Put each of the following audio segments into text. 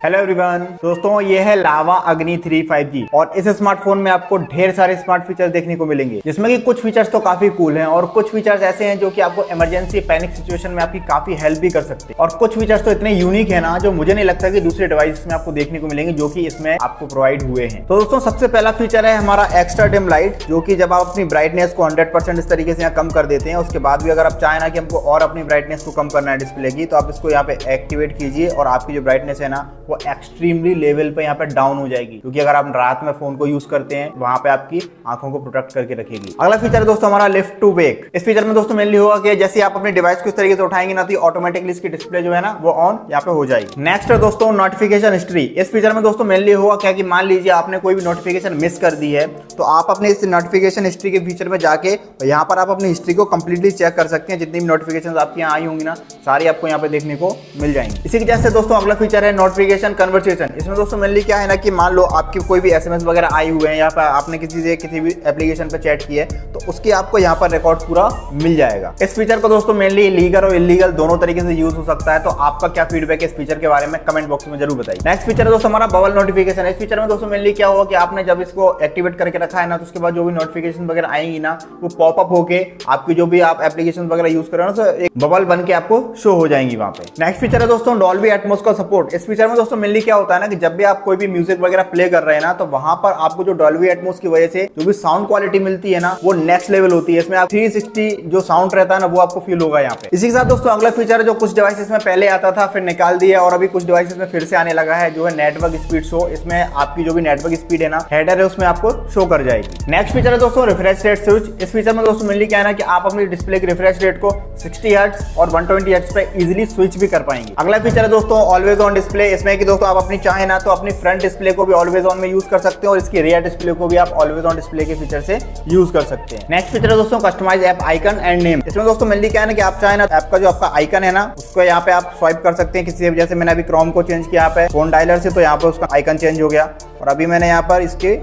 Hello everyone दोस्तों, ये है लावा अग्नि 3 5G और इस स्मार्टफोन में आपको ढेर सारे स्मार्ट फीचर्स देखने को मिलेंगे, जिसमें कि कुछ फीचर्स तो काफी कूल हैं और कुछ फीचर्स ऐसे हैं जो कि आपको इमरजेंसी पैनिक सिचुएशन में आपकी काफी हेल्प भी कर सकते हैं। और कुछ फीचर्स तो इतने यूनिक है ना, जो मुझे नहीं लगता कि दूसरे डिवाइस में आपको देखने को मिलेंगे, जो कि इसमें आपको प्रोवाइड हुए हैं। तो दोस्तों, सबसे पहला फीचर है हमारा एक्स्ट्रा डिम लाइट, जो कि जब आप अपनी ब्राइटनेस को 100% इस तरीके से यहाँ कम कर देते हैं, उसके बाद भी अगर आप चाहें ना कि हमको और अपनी ब्राइटनेस को कम करना है डिस्प्ले की, तो आप इसको यहाँ पे एक्टिवेट कीजिए और आपकी जो ब्राइटनेस है ना, वो एक्सट्रीमली लेवल पे यहाँ पे डाउन हो जाएगी, क्योंकि अगर आप रात में फोन को यूज करते हैं वहां पे आपकी आंखों को प्रोटेक्ट करके रखेगी। अगला फीचर है दोस्तों हमारा लिफ्ट टू वेक। इस फीचर में दोस्तों मेनली होगा कि जैसे आप अपने डिवाइस को इस तरीके से उठाएंगे ना, तो ऑटोमेटिकली इसकी डिस्प्ले जो है ना वो ऑन यहाँ पे हो जाएगी। नेक्स्ट है दोस्तों नोटिफिकेशन हिस्ट्री। इस फीचर में दोस्तों मेनली होगा क्या कि मान लीजिए आपने कोई भी नोटिफिकेशन मिस कर दी है, तो आप अपने इस नोटिफिकेशन हिस्ट्री के फीचर में जाके यहाँ पर आप अपनी हिस्ट्री को कंप्लीटली चेक कर सकते हैं। जितनी भी नोटिफिकेशन आपकी यहाँ आई होंगी ना, सारी आपको यहाँ पे देखने को मिल जाएंगी। इसी की जैसे दोस्तों अगला फीचर है नोटिफिकेशन कन्वर्सेशन। इसमें दोस्तों मेनली क्या है ना कि मान लो आपकी कोई भी एसएमएस वगैरह आई हुए हैं, या फिर आपने किसी भी एप्लीकेशन पर चैट किया है, तो उसकी आपको यहाँ पर रिकॉर्ड पूरा मिल जाएगा। इस फीचर को दोस्तों मेनली लीगल और इलीगल दोनों तरीके से यूज हो सकता है। तो आपका क्या फीडबैक है इस फीचर के बारे में कमेंट बॉक्स में जरूर बताइए। नेक्स्ट फीचर है दोस्तों हमारा बबल नोटिफिकेशन। इस फीचर में दोस्तों मेनली क्या होगा कि आपने जब इसको एक्टिवेट करके रखा है ना, तो उसके बाद जो भी नोटिफिकेशन वगैरह आएंगी ना, वो पॉपअप होके आपकी जो भी आप एप्लीकेशन वगैरह यूज कर रहे हो ना, तो एक बबल बन के आपको शो हो जाएंगी वहां पे। नेक्स्ट फीचर है दोस्तों डॉल्बी एटमॉस का सपोर्ट। इस फीचर में दोस्तों मेनली क्या होता है ना कि जब भी आप कोई भी म्यूजिक वगैरह प्ले कर रहे हैं ना, तो वहां पर आपको जो डॉल्बी एटमॉस की वजह से जो भी साउंड क्वालिटी मिलती है ना, वो नेक्स्ट लेवल होती है। इसमें आप 360 जो साउंड रहता है ना, वो आपको फील होगा यहाँ पे। इसी के साथ दोस्तों अगला फीचर है जो कुछ डिवाइसेस में पहले आता था, फिर निकाल दिया और अभी कुछ डिवाइसेस में फिर से आने लगा है, जो है नेटवर्क स्पीड शो। इसमें आपकी जो भी नेटवर्क स्पीड है ना, हेडर है, उसमें आपको शो कर जाएगी। नेक्स्ट फीचर है दोस्तों रिफ्रेश रेट स्विच। इस फीचर में दोस्तों मेनली क्या है ना कि आप अपनी डिस्प्ले की रिफ्रेश रेट को 60 हर्ट्ज और 120 हर्ट्ज पे इजीली स्विच भी कर पाएंगे। अगला फीचर है दोस्तों ऑलवेज ऑन डिस्प्ले। इसमें कि दोस्तों आप अपनी चाहे ना तो अपनी फ्रंट डिस्प्ले को भी ऑलवेज ऑन में यूज कर सकते हैं और इसकी रियर डिस्प्ले को भी आप ऑलवेज ऑन डिस्प्ले के फीचर से यूज कर सकते हैं। नेक्स्ट फीचर है दोस्तों customise app icon and name. इसमें दोस्तों मेनली क्या है ना कि आप चाहे ना ऐप का जो आपका आइकन है ना, उसको यहाँ पे आप स्वाइप कर सकते हैं किसी, जैसे मैंने अभी क्रोम को चेंज किया यहाँ पे फोन डायलर से, तो यहाँ पे उसका आइकन चेंज हो गया। और अभी मैंने यहाँ पर इसके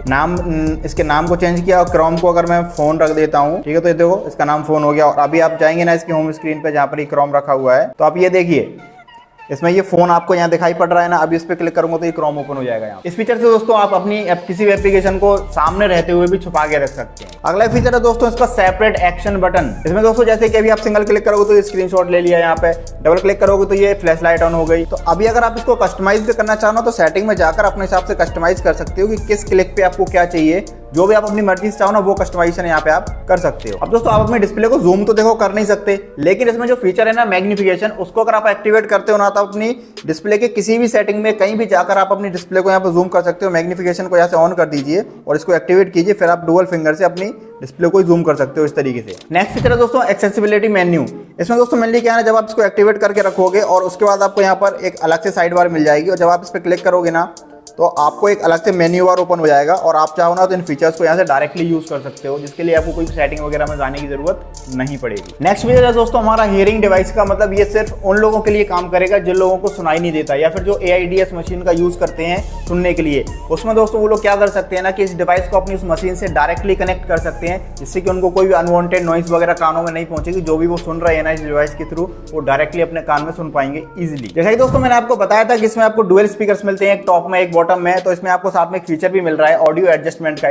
नाम को चेंज किया और क्रोम को अगर मैं फोन रख देता हूँ, ठीक है, तो ये देखो इसका नाम फोन हो गया। और अभी आप जाएंगे ना इसकी होम स्क्रीन पे जहाँ पर ये क्रोम रखा हुआ है, तो आप ये देखिए इसमें ये फोन आपको यहाँ दिखाई पड़ रहा है ना। अभी इस पे क्लिक करूंगा तो ये क्रोम ओपन हो जाएगा यहाँ। इस फीचर से दोस्तों आप अपनी किसी भी एप्लीकेशन को सामने रहते हुए भी छुपा के रख सकते हैं। अगला फीचर है दोस्तों इसका सेपरेट एक्शन बटन। इसमें दोस्तों जैसे कि अभी आप सिंगल क्लिक करोगे तो स्क्रीनशॉट ले लिया, यहाँ पे डबल क्लिक करोगे तो ये फ्लैश लाइट ऑन हो गई। तो अभी अगर आप इसको कस्टमाइज भी करना चाहो तो सेटिंग में जाकर अपने हिसाब से कस्टमाइज कर सकते हो कि किस क्लिक पे आपको क्या चाहिए। जो भी आप अपनी मर्जी से चाहो ना, वो कस्टमाइजेशन यहाँ पे आप कर सकते हो। अब दोस्तों आप अपने डिस्प्ले को जूम तो देखो कर नहीं सकते, लेकिन इसमें जो फीचर है ना मैग्निफिकेशन, उसको अगर आप एक्टिवेट करते हो ना, तो अपनी डिस्प्ले के किसी भी सेटिंग में कहीं भी जाकर आप अपनी डिस्प्ले को यहाँ पे जूम कर सकते हो। मैग्निफिकेशन को यहाँ से ऑन कर दीजिए और इसको एक्टिवेट कीजिए, फिर आप डुअल फिंगर से अपनी डिस्प्ले को जूम कर सकते हो इस तरीके से। नेक्स्ट फीचर है दोस्तों एक्सेसिबिलिटी मेन्यू। इसमें दोस्तों मेनली क्या है ना, जब आप इसको एक्टिवेट करके रखोगे और उसके बाद आपको यहाँ पर एक अलग से साइड बार मिल जाएगी, और जब आप इस पर क्लिक करोगे ना, तो आपको एक अलग से मेन्यू बार ओपन हो जाएगा और आप चाहो ना तो इन फीचर्स को यहाँ से डायरेक्टली यूज कर सकते हो, जिसके लिए आपको कोई सेटिंग वगैरह में जाने की जरूरत नहीं पड़ेगी। नेक्स्ट फीचर है दोस्तों हमारा हियरिंग डिवाइस का। मतलब ये सिर्फ उन लोगों के लिए काम करेगा जिन लोगों को सुनाई नहीं देता, या फिर जो AIDS मशीन का यूज करते हैं सुनने के लिए। उसमें दोस्तों वो लोग क्या कर सकते हैं ना कि इस डिवाइस को अपनी उस मशीन से डायरेक्टली कनेक्ट कर सकते हैं, जिससे कि उनको कोई भी अनवांटेड नॉइस वगैरह कानों में नहीं पहुंचेगी। जो भी वो सुन रहे हैं ना इस डिवाइस के थ्रू, वो डायरेक्टली अपने कान में सुन पाएंगे इजिली। जैसा कि दोस्तों मैंने आपको बताया था कि इसमें आपको डुअल स्पीकर्स मिलते हैं, एक टॉप में एक बॉटम में। तो इसमें आपको साथ में एक फीचर भी मिल रहा है ऑडियो एडजस्टमेंट का।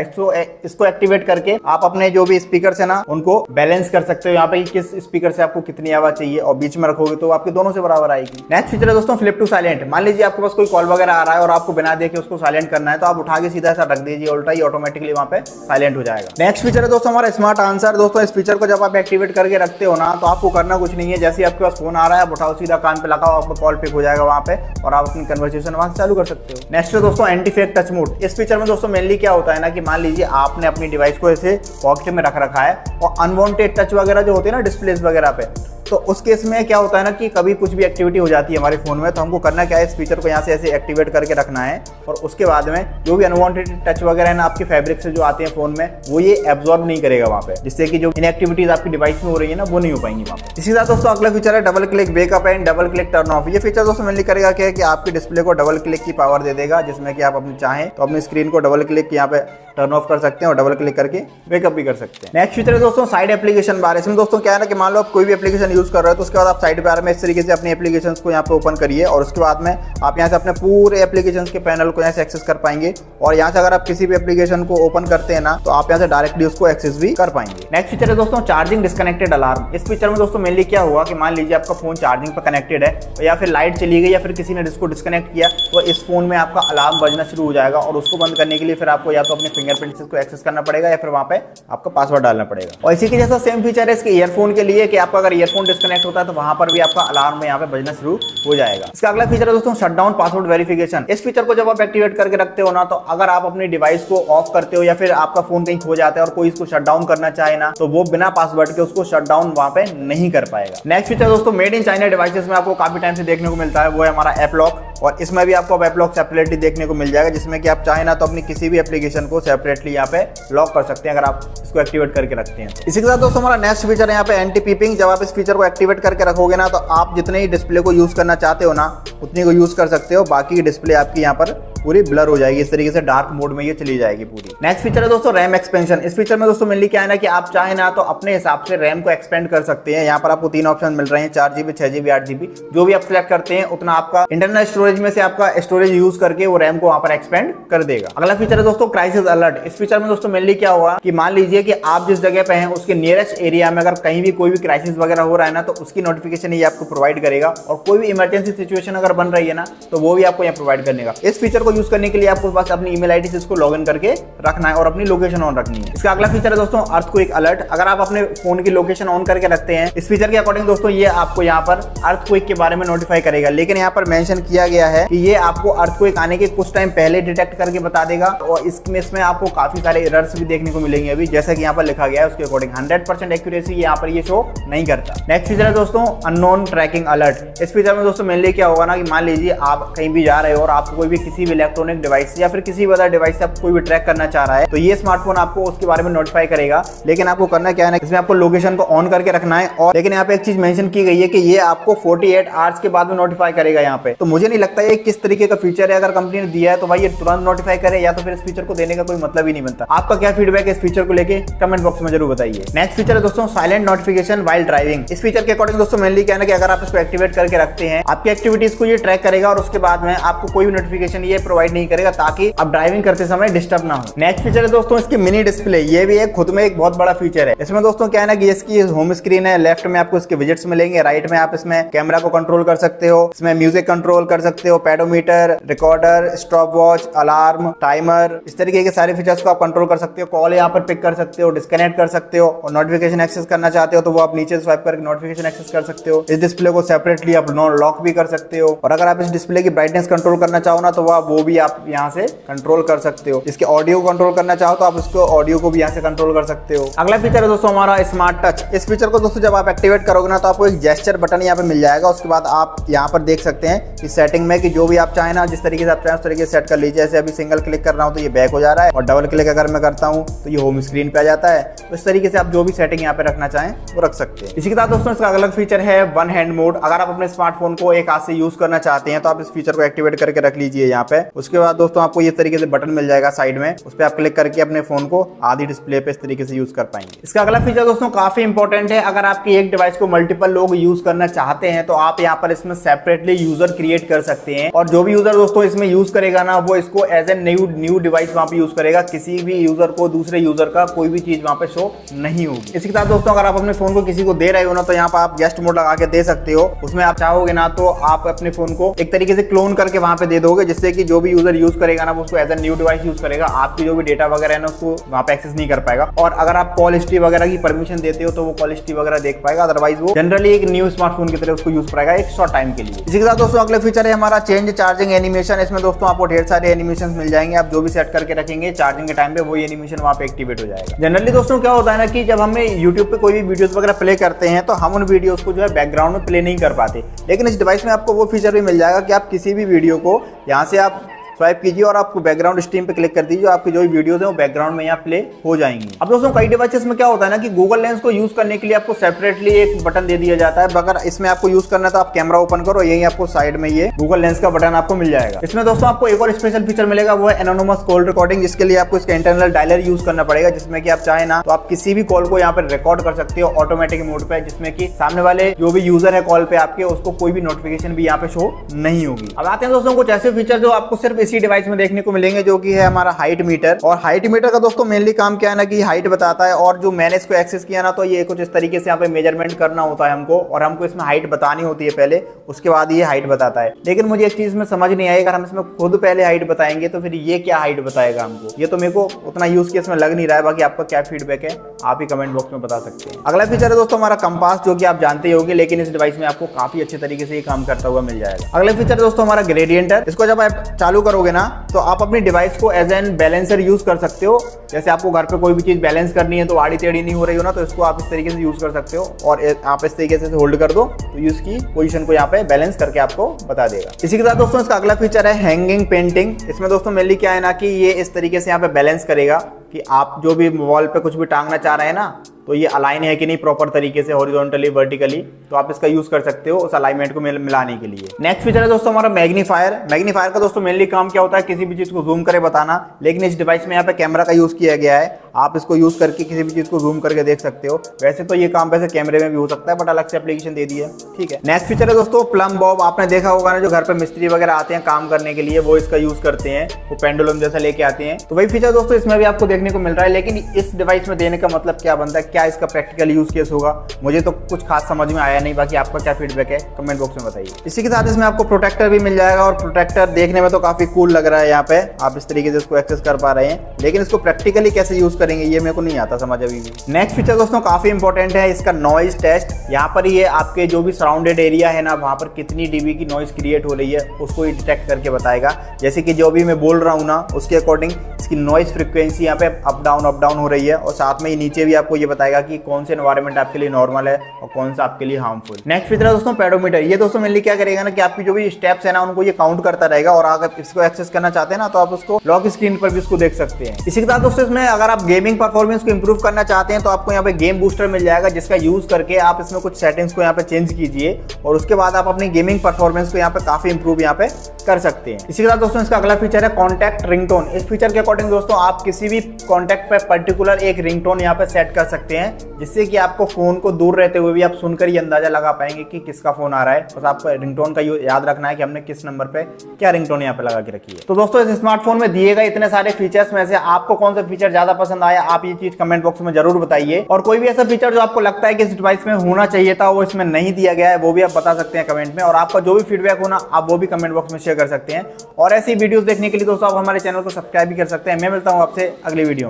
इसको एक्टिवेट करके आप अपने जो भी स्पीकर है ना, उनको बैलेंस कर सकते हो यहाँ पे कि किस स्पीकर से आपको कितनी आवाज चाहिए, और बीच में रखोगे तो आपके दोनों से बराबर आएगी। नेक्स्ट फीचर है दोस्तों फ्लिप टू साइलेंट। मान लीजिए आपके पास कोई कॉल वगैरह आ रहा है और आपको बिना देखे उसको साइलेंट करना है, तो आप उठा के सीधा सा रख दीजिए उल्टा ही, ऑटोमेटिकली वहां पे साइलेंट हो जाएगा। नेक्स्ट फीचर है दोस्तों हमारा स्मार्ट आंसर। दोस्तों इस फीचर को जब आप एक्टिवेट करके रखते हो ना, तो आपको करना कुछ नहीं है। जैसे आपके पास फोन आ रहा है, आप उठाओ सीधा कान पे लगाओ, आपका कॉल पिक हो जाएगा वहां पे और आप अपनी कन्वर्सेशन वहां से चालू कर सकते हो। नेक्स्ट है दोस्तों एंटी फेक टच मोड। इस फीचर में दोस्तों मेनली क्या होता है ना कि मान लीजिए आपने अपनी डिवाइस को ऐसे पॉकेट में रख रखा है और अनवांटेड टच वगैरह जो होते हैं ना डिस्प्लेस वगैरह पे, तो उस केस में क्या होता है ना कि कभी कुछ भी एक्टिविटी हो जाती है हमारे फोन में, तो हमको करना क्या है, इस फीचर को यहाँ से ऐसे एक्टिवेट करके रखना है और उसके बाद में जो भी अनवांटेड टच वगैरह है ना आपके फैब्रिक से जो आते हैं फोन में, वो ये एब्जॉर्ब नहीं करेगा वहाँ पे, जिससे कि जो इनएक्टिविटीज आपकी डिवाइस में हो रही है ना, वो नहीं हो पाएंगी वहाँ पे। इसी साथ दोस्तों अगला फीचर है double click wake up and double click turn off. ये फीचर दोस्तों मेनली करेगा क्या है कि आपकी डिस्प्ले को डबल क्लिक की पावर दे देगा, जिसमें कि आप अपनी चाहें तो अपनी स्क्रीन को डबल क्लिक यहाँ पे टर्न ऑफ कर सकते हैं और डबल क्लिक करके बैकअप भी कर सकते हैं। नेक्स्ट फीचर है दोस्तों साइड एप्लीकेशन बार। इसमें दोस्तों क्या है ना कि मान लो आप कोई भी एप्लीकेशन यूज कर रहे हो तो उसके बाद आप साइड बार में इस तरीके से अपनी एप्लीकेशन को यहाँ पे ओपन करिए और उसके बाद में आप यहाँ से अपने पूरे एप्लीकेशन के पैनल को यहाँ से एक्सेस कर पाएंगे। और यहाँ से अगर आप किसी भी एप्लीकेशन को ओपन करते हैं ना तो आप यहाँ से डायरेक्टली उसको एक्सेस भी कर पाएंगे। नेक्स्ट फीचर है दोस्तों चार्जिंग डिस्कनेक्टेड अलार्म। इस फीचर में दोस्तों मेनली क्या हुआ कि मान लीजिए आपका फोन चार्जिंग पर कनेक्टेड है या फिर लाइट चली गई या फिर किसी ने इसको डिस्कनेक्ट किया तो इस फोन में आपका अलार्म बजना शुरू हो जाएगा और उसको बंद करने के लिए फिर आपको या तो अपने फिंगरप्रिंट को एक्सेस करना पड़ेगा या फिर वहां पे आपका पासवर्ड डालना पड़ेगा। और इसी के जैसा सेम फीचर है इसके ईयरफोन के लिए कि आपका अगर ईयरफोन डिस्कनेक्ट होता है तो वहां पर भी आपका अलार्म यहाँ पे बजना शुरू हो जाएगा। इसका अगला फीचर है दोस्तों शटडाउन पासवर्ड वेरिफिकेशन। इस फीचर को जब आप एक्टिवेट करके रखते हो ना तो अगर आप अपने डिवाइस को ऑफ करते हो या फिर आपका फोन कहीं खो जाता है और कोई इसको शटडाउन करना चाहे ना तो वो बिना पासवर्ड के उसको शटडाउन वहां पे नहीं कर पाएगा। नेक्स्ट फीचर दोस्तों मेड इन चाइना डिवाइसेस में आपको काफी टाइम से देखने को मिलता है वो है हमारा ऐप लॉक। और इसमें भी आपको ऐप लॉक सेपरेटली देखने को मिल जाएगा जिसमें कि आप चाहे ना तो अपनी किसी भी एप्लीकेशन को सेपरेटली यहाँ पे लॉक कर सकते हैं अगर आप इसको एक्टिवेट करके रखते हैं। इसी के साथ दोस्तों हमारा नेक्स्ट फीचर है यहाँ पे एंटी पीपिंग। जब आप इस फीचर को एक्टिवेट करके रखोगे ना तो आप जितने ही डिस्प्ले को यूज करना चाहते हो ना उतनी को यूज कर सकते हो। बाकी की डिस्प्ले आपकी यहाँ पर पूरी ब्लर हो जाएगी। इस तरीके से डार्क मोड में ये चली जाएगी पूरी। नेक्स्ट फीचर है दोस्तों रैम एक्सपेंशन। इस फीचर में दोस्तों मेनली क्या है ना कि आप चाहे ना तो अपने हिसाब से रैम को एक्सपेंड कर सकते हैं। यहाँ पर आपको 3 ऑप्शन मिल रहे हैं 4GB 6GB 8GB। जो भी आप सिलेक्ट करते हैं उतना आपका इंटरनल स्टोरेज में से आपका स्टोरेज यूज करके वो रैम को वहां पर एक्सपेंड कर देगा। अगला फीचर है दोस्तों क्राइसिस अलर्ट। इस फीचर में दोस्तों मेनली क्या हुआ कि मान लीजिए कि आप जिस जगह पे हैं उसके नियरेस्ट एरिया में अगर कहीं भी कोई भी क्राइसिस वगैरह हो रहा है ना तो उसकी नोटिफिकेशन ये आपको प्रोवाइड करेगा। और कोई भी इमरजेंसी सिचुएशन अगर बन रही है ना तो वो भी आपको यहाँ प्रोवाइड करने का। इस फीचर को यूज करने के लिए आपको बस अपनी ईमेल आईडी से इसको लॉगिन करके रखना है और अपनी लोकेशन ऑन रखनी है। इसका अगला फीचर है दोस्तों अर्थक्वेक अलर्ट। अगर आप अपने फोन की लोकेशन ऑन करके रखते हैं इस फीचर के अकॉर्डिंग दोस्तों ये आपको यहाँ पर अर्थक्वेक के बारे में नोटिफाई करेगा। लेकिन यहाँ पर मेंशन किया गया है कि ये आपको अर्थक्वेक आने के कुछ टाइम पहले डिटेक्ट करके बता देगा। और इसमें आपको काफी सारे एरर्स भी देखने को मिलेंगे अभी जैसा कि यहाँ पर लिखा गया है उसके अकॉर्डिंग 100% एक्यूरेसी यहाँ पर ये शो नहीं करता। नेक्स्ट फीचर है दोस्तों अननोन ट्रैकिंग अलर्ट। इस फीचर में दोस्तों मेनली क्या होगा ना कि मान लीजिए आप कहीं भी जा रहे हो और आपको कोई भी किसी भी इलेक्ट्रॉनिक डिवाइस या फिर किसी भी अदर डिवाइस से आप कोई भी ट्रैक करना चाह रहा है तो ये स्मार्टफोन आपको उसके बारे में नोटिफाई करेगा। लेकिन आपको करना क्या है ना इसमें आपको लोकेशन को ऑन करके रखना है। और लेकिन यहाँ पे एक चीज मेंशन की गई है कि ये आपको 48 आवर्स के बाद में नोटिफाई करेगा यहाँ पे। तो मुझे नहीं लगता ये किस तरीके का फीचर है। अगर कंपनी ने दिया है तो भाई ये तुरंत नोटिफाई करे या तो फिर इस फीचर को देने का कोई मतलब ही नहीं बनता। आपका क्या फीडबैक है इस फीचर को लेके कमेंट बॉक्स में जरूर बताइए। नेक्स्ट फीचर है दोस्तों साइलेंट नोटिफिकेशन व्हाइल ड्राइविंग। इस फीचर के अकॉर्डिंग दोस्तों मेनली क्या है ना कि अगर आप इसको एक्टिवेट करके रखते हैं आपकी एक्टिविटीज को ये ट्रैक करेगा और उसके बाद में आपको कोई भी नोटिफिकेशन ये प्रोवाइड नहीं करेगा ताकि आप ड्राइविंग करते समय डिस्टर्ब ना हो। नेक्स्ट फीचर है दोस्तों इसकी मिनी डिस्प्ले। ये भी एक खुद में एक बहुत बड़ा फीचर है। इसमें दोस्तों क्या है ना कि इसकी होम स्क्रीन है, लेफ्ट में आपको इसके विजेट्स मिलेंगे, राइट में आप इसमें कैमरा को कंट्रोल कर सकते हो, इसमें म्यूजिक कंट्रोल कर सकते हो, pedometer, recorder, stop watch, alarm, timer, इस तरीके के सारे फीचर्स को आप कंट्रोल कर सकते हो। कॉल यहाँ पर पिक कर सकते हो, डिस्कनेक्ट कर सकते हो और नोटिफिकेशन एक्सेस करना चाहते हो तो वो आप नीचे स्वाइप करके नोटिफिकेशन एक्सेस कर सकते हो। इस डिस्प्ले को सेपरेटली आप लॉक भी कर सकते हो। और अगर आप इस डिस्प्ले की ब्राइटनेस कंट्रोल करना चाहो ना तो वो भी आप यहाँ से कंट्रोल कर सकते हो। इसके ऑडियो को कंट्रोल करना चाहो तो आप इसको ऑडियो को भी यहाँ से कंट्रोल कर सकते हो। अगला फीचर है दोस्तों हमारा स्मार्ट टच। इस फीचर को दोस्तों जब आप एक्टिवेट करोगे ना तो आपको एक जेस्चर बटन यहाँ पे मिल जाएगा। उसके बाद आप यहाँ पर देख सकते हैं इस सेटिंग में कि जो भी आप चाहें ना जिस तरीके से आप चाहें उस तरीके से सेट कर लीजिए। जैसे अभी सिंगल क्लिक कर रहा हूँ तो ये बैक हो जा रहा है और डबल क्लिक अगर मैं करता हूँ तो ये होम स्क्रीन पे आ जाता है। तो इस तरीके से आप जो भी सेटिंग यहाँ पे रखना चाहें वो रख सकते हैं। इसी के साथ दोस्तों इसका अलग फीचर है वन हैंड मोड। अगर आप अपने स्मार्टफोन को एक हाथ से यूज करना चाहते हैं तो आप इस फीचर को एक्टिवेट करके रख लीजिए यहाँ पे। उसके बाद दोस्तों आपको ये तरीके से बटन मिल जाएगा साइड में, उस पर आप क्लिक करके अपने फोन को आधी डिस्प्ले पे इस तरीके से यूज कर पाएंगे। इसका अगला फीचर दोस्तों काफी इंपॉर्टेंट है। अगर आपकी एक डिवाइस को मल्टीपल लोग यूज करना चाहते हैं तो आप यहाँ पर इसमें सेपरेटली यूजर क्रिएट कर सकते हैं और जो भी यूजर दोस्तों इसमें यूज करेगा ना वो इसको एज ए न्यू डिवाइस वहां पे यूज करेगा। किसी भी यूजर को दूसरे यूजर का कोई भी चीज वहां पे शो नहीं होगी। इसके साथ दोस्तों अगर आप अपने फोन को किसी को दे रहे हो ना तो यहाँ पर आप गेस्ट मोड लगा के दे सकते हो। उसमें आप चाहोगे ना तो आप अपने फोन को एक तरीके से क्लोन करके वहां पे दे दोगे जिससे कि जो भी यूजर यूज करेगा ना वो उसको as a new device use करेगा। आपकी जो भी डेटा वगैरह है ना उसको वहां पे एक्सेस नहीं कर पाएगा। और अगर आप कॉल हिस्ट्री वगैरह की परमिशन देते हो तो वो कॉल हिस्ट्री वगैरह देख पाएगा। अदरवाइज वो जनरली एक न्यू स्मार्टफोन की तरह उसको यूज करेगा एक शॉर्ट टाइम के लिए। इसी के साथ दोस्तों अगले फीचर है हमारा चेंज चार्जिंग एनिमेशन। इसमें दोस्तों आपको ढेर सारे एनिमेशन मिल जाएंगे। आप जो भी सेट करके रखेंगे चार्जिंग के टाइम पे वो एनिमेशन वहां पे एक्टिवेट हो जाएगा। जनरली दोस्तों क्या होता है ना कि जब हमें यूट्यूब पे कोई भी वीडियोस वगैरह प्ले करते हैं तो हम उन वीडियोस को जो है बैकग्राउंड में प्ले नहीं कर पाते। लेकिन इस डिवाइस में आपको वो फीचर भी मिल जाएगा कि आप किसी भी वीडियो को यहाँ से आप स्वाइप कीजिए और आपको बैकग्राउंड स्ट्रीम पे क्लिक कर दीजिए, आपकी जो भी वीडियोस है वो बैकग्राउंड में यहाँ प्ले हो जाएंगी। अब दोस्तों कई डिवाइसेस में क्या होता है ना कि गूगल लेंस को यूज करने के लिए आपको सेपरेटली एक बटन दे दिया जाता है। अगर इसमें आपको यूज करना है तो आप कैमरा ओपन करो, यही आपको साइड में ये गूगल लेंस का बटन आपको मिल जाएगा। इसमें दोस्तों आपको एक और स्पेशल फीचर मिलेगा, वो है एनोनिमस कॉल रिकॉर्डिंग, जिसके लिए आपको इसका इंटरनल डायलर यूज करना पड़ेगा, जिसमें कि आप चाहे ना तो आप किसी भी कॉल को यहाँ पर रिकॉर्ड कर सकते हो ऑटोमेटिक मोड पे, जिसमें कि सामने वाले जो भी यूजर है कॉल पे आपके उसको कोई भी नोटिफिकेशन भी यहाँ पे शो नहीं होगी। अब आते हैं दोस्तों कुछ ऐसे फीचर जो आपको सिर्फ इसी डिवाइस में देखने को मिलेंगे, जो कि है हमारा हाइट मीटर। और हाइट मीटर का दोस्तों मेनली काम क्या है ना कि हाइट बताता है, और जो मैंने इसको एक्सेस किया ना तो ये कुछ इस तरीके से यहाँ पे मेजरमेंट करना होता है हमको, और हमको इसमें हाइट बतानी होती है पहले, उसके बाद ये हाइट बताता है। लेकिन मुझे एक चीज में समझ नहीं आई, अगर हम इसमें खुद पहले हाइट बताएंगे तो फिर ये क्या हाइट बताएगा हमको, ये तो मेरे को उतना यूज केस में लग नहीं रहा है। बाकी आपका क्या फीडबैक है आप ही कमेंट बॉक्स में बता सकते हैं। अगला फीचर है दोस्तों हमारा कंपास, जो कि आप जानते ही होंगे, लेकिन इस डिवाइस में आपको काफी अच्छे तरीके से ये काम करता हुआ मिल जाएगा। अगला फीचर है दोस्तों हमारा ग्रेडियंटर। इसको जब आप चालू करोगे ना तो आप अपनी डिवाइस को एज एन बैलेंसर यूज कर सकते हो। जैसे आपको घर पे कोई भी चीज बैलेंस करनी है तो आड़ी टेढ़ी नहीं हो रही हो ना, तो इसको आप इस तरीके से यूज कर सकते हो, और आप इस तरीके से होल्ड कर दो तो ये उसकी पोजीशन को यहाँ पे बैलेंस करके आपको बता देगा। इसी के साथ दोस्तों इसका अगला फीचर है हैंगिंग पेंटिंग। इसमें दोस्तों मेनली क्या है ना कि ये इस तरीके से यहाँ पे बैलेंस करेगा कि आप जो भी वॉल पे कुछ भी टांगना चाह रहे हैं ना तो ये अलाइन है कि नहीं प्रॉपर तरीके से, हॉरिजॉन्टली वर्टिकली, तो आप इसका यूज कर सकते हो उस अलाइनमेंट को मिलाने के लिए। नेक्स्ट फीचर है दोस्तों हमारा मैग्नीफायर। मैग्नीफायर का दोस्तों मेनली काम क्या होता है, किसी भी चीज को जूम करे बताना, लेकिन इस डिवाइस में यहाँ पे कैमरा का यूज किया गया है। आप इसको यूज करके किसी भी चीज को जूम करके देख सकते हो। वैसे तो ये काम वैसे कैमरे में भी हो सकता है, बट अलग से एप्लीकेशन दे दी है, ठीक है। नेक्स्ट फीचर है दोस्तों प्लम बॉब। आपने देखा होगा ना जो घर पे मिस्त्री वगैरह आते हैं काम करने के लिए, वो इसका यूज करते हैं, वो पेंडुलम जैसा लेके आते हैं। तो वही फीचर दोस्तों इसमें भी आपको देखने को मिल रहा है, लेकिन इस डिवाइस में देने का मतलब क्या बनता है, क्या इसका प्रैक्टिकल यूज केस होगा, मुझे तो कुछ खास समझ में आया नहीं। बाकी आपका क्या फीडबैक है कमेंट बॉक्स में बताइए। इसी के साथ इसमें आपको प्रोटेक्टर भी मिल जाएगा, और प्रोटेक्टर देखने में तो काफी कूल लग रहा है। यहाँ पे आप इस तरीके से इसको एक्सेस कर पा रहे हैं, लेकिन इसको प्रैक्टिकली कैसे यूज करेंगे ये मेरे को नहीं आता समझ अभी भी। नेक्स्ट फीचर दोस्तों काफी इंपॉर्टेंट है, इसका नॉइज टेस्ट। यहाँ पर ये आपके जो भी सराउंडेड एरिया है ना वहां पर कितनी डीबी की नॉइज क्रिएट हो रही है उसको ये डिटेक्ट करके बताएगा। जैसे कि जो भी मैं बोल रहा हूँ ना उसके अकॉर्डिंग इसकी नॉइज फ्रीक्वेंसी यहाँ पे अप डाउन हो रही है, और साथ में ये नीचे भी आपको ये बताएगा कि कौन से एनवायरनमेंट आपके लिए नॉर्मल है और कौन सा आपके लिए हार्मफुल। नेक्स्ट फीचर है दोस्तों पेडोमीटर। ये दोस्तों मेनली क्या करेगा ना कि आपकी जो भी स्टेप्स है ना उनको ये काउंट करता रहेगा, और अगर इसको एक्सेस करना चाहते हैं ना तो आप उसको लॉक स्क्रीन पर भी उसको देख सकते हैं। इसी के साथ दोस्तों इसमें अगर आप गेमिंग परफॉर्मेंस को इंप्रूव करना चाहते हैं तो आपको यहाँ पे गेम बूस्टर मिल जाएगा, जिसका यूज करके आप इसमें कुछ सेटिंग्स को यहाँ पे चेंज कीजिए, और उसके बाद आप अपनी गेमिंग परफॉर्मेंस को यहाँ पे काफी इंप्रूव यहाँ पे कर सकते हैं। इसी के साथ दोस्तों इसका अगला फीचर है कॉन्टैक्ट रिंगटोन। इस फीचर के अकॉर्डिंग दोस्तों आप किसी भी कॉन्टैक्ट पे पर्टिकुलर एक रिंगटोन यहाँ पे सेट कर सकते हैं, जिससे कि आपको फोन को दूर रहते हुए भी आप सुनकर ही अंदाजा लगा पाएंगे कि किसका फोन आ रहा है। बस आपको रिंगटोन का याद रखना है कि हमने किस नंबर पे क्या रिंगटोन यहाँ पे लगा के रखी है। तो दोस्तों इस स्मार्टफोन में दिए गए इतने सारे फीचर्स में से आपको कौन सा फीचर ज्यादा पसंद आया, आप ये चीज कमेंट बॉक्स में जरूर बताइए। और कोई भी ऐसा फीचर जो आपको लगता है कि इस डिवाइस में होना चाहिए था वो इसमें नहीं दिया गया है, वो भी आप बता सकते हैं कमेंट में। और आपका जो भी फीडबैक होना आप वो भी कमेंट बॉक्स में शेयर कर सकते हैं। और ऐसी वीडियोस देखने के लिए दोस्तों आप हमारे चैनल को सब्सक्राइब भी कर सकते हैं। मैं मिलता हूँ आपसे अगली वीडियो में।